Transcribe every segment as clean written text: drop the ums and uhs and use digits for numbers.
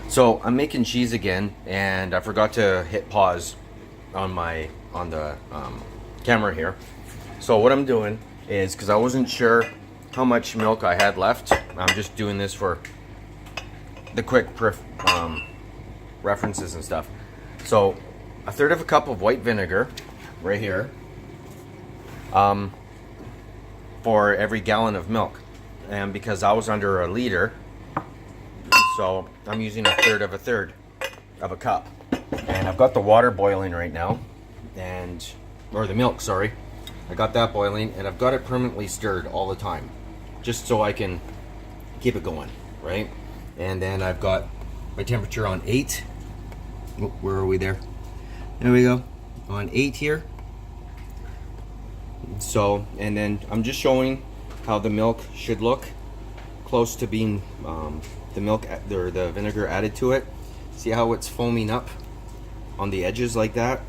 So I'm making cheese again, and I forgot to hit pause on the camera here. So what I'm doing is, because I wasn't sure how much milk I had left, I'm just doing this for the quick references and stuff. So a third of a cup of white vinegar right here for every gallon of milk. And because I was under a liter, so I'm using a third of a cup. And I've got the water boiling right now, or the milk, sorry. I got that boiling, and I've got it permanently stirred all the time, just so I can keep it going, right? And then I've got my temperature on 8. Oh, where are we there? There we go, on 8 here. So, and then I'm just showing how the milk should look close to being the milk or the vinegar added to it. See how it's foaming up on the edges like that?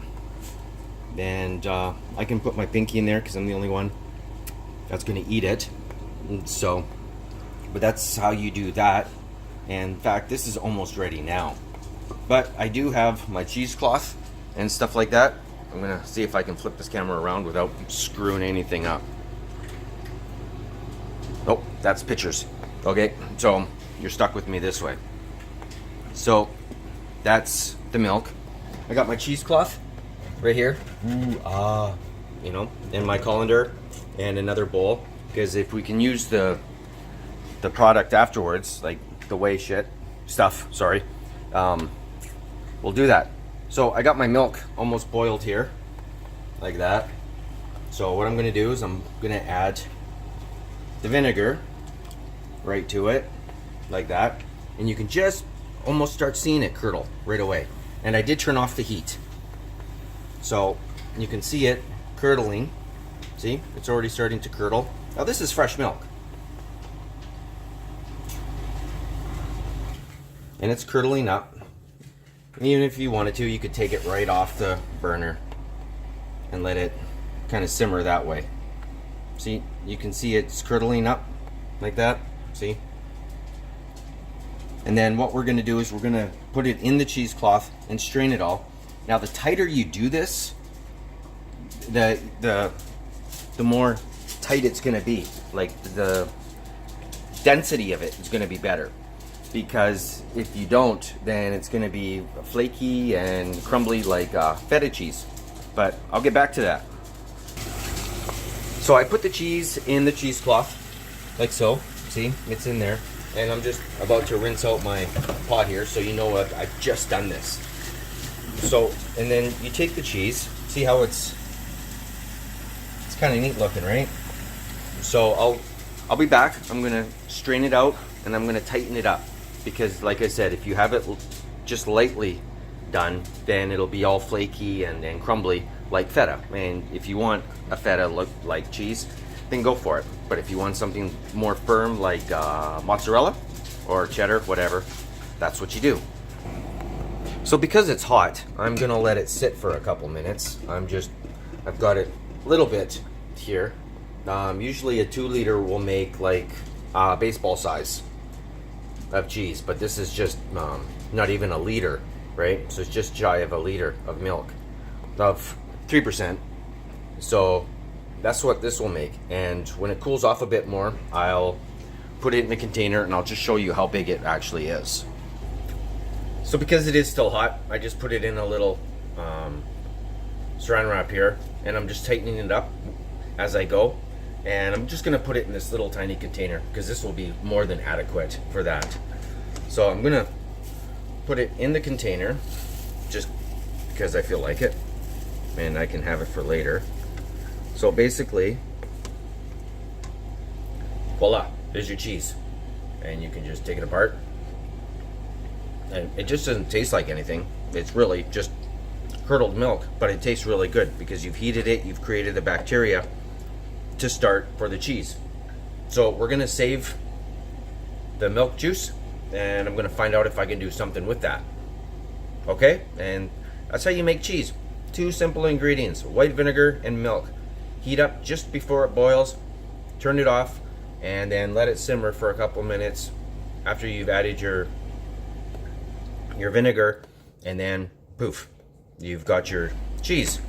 And I can put my pinky in there because I'm the only one that's going to eat it. And so, but that's how you do that. And in fact, this is almost ready now. But I do have my cheesecloth and stuff like that. I'm going to see if I can flip this camera around without screwing anything up. Oh, that's pictures. Okay, so you're stuck with me this way. So that's the milk. I got my cheesecloth right here. You know, in my colander and another bowl, because if we can use the product afterwards, like the whey stuff, sorry, we'll do that. So I got my milk almost boiled here, like that. So what I'm gonna do is I'm gonna add the vinegar right to it, like that. And you can just almost start seeing it curdle right away. And I did turn off the heat. So you can see it curdling. See, it's already starting to curdle. Now this is fresh milk. And it's curdling up. And even if you wanted to, you could take it right off the burner and let it kind of simmer that way. See, you can see it's curdling up like that. See? And then what we're going to do is we're going to put it in the cheesecloth and strain it all. Now the tighter you do this, the more tight it's going to be. Like the density of it is going to be better. Because if you don't, then it's going to be flaky and crumbly like feta cheese. But I'll get back to that. So I put the cheese in the cheesecloth, like so. See, it's in there. And I'm just about to rinse out my pot here, so you know I've just done this. So, and then you take the cheese. See how it's kind of neat looking, right? So I'll be back. I'm gonna strain it out and I'm gonna tighten it up. Because like I said, if you have it just lightly done, then it'll be all flaky and crumbly like feta. And if you want a feta look like cheese, then go for it. But if you want something more firm like mozzarella or cheddar, whatever, that's what you do. So because it's hot, I'm gonna let it sit for a couple minutes. I've got it a little bit here. Usually a 2 liter will make like baseball size of cheese, but this is just not even a liter, right? So it's just shy of a liter of milk of 3%. So that's what this will make. And when it cools off a bit more, I'll put it in a container and I'll just show you how big it actually is. So because it is still hot, I just put it in a little saran wrap here, and I'm just tightening it up as I go. And I'm just gonna put it in this little tiny container because this will be more than adequate for that. So I'm gonna put it in the container just because I feel like it, and I can have it for later. So basically, voila, there's your cheese. And you can just take it apart. And it just doesn't taste like anything. It's really just curdled milk, but it tastes really good because you've heated it, you've created the bacteria to start for the cheese. So we're gonna save the milk juice, and I'm gonna find out if I can do something with that. Okay, and that's how you make cheese. 2 simple ingredients, white vinegar and milk. Heat up just before it boils, turn it off, and then let it simmer for a couple minutes after you've added your your vinegar, and then poof, you've got your cheese.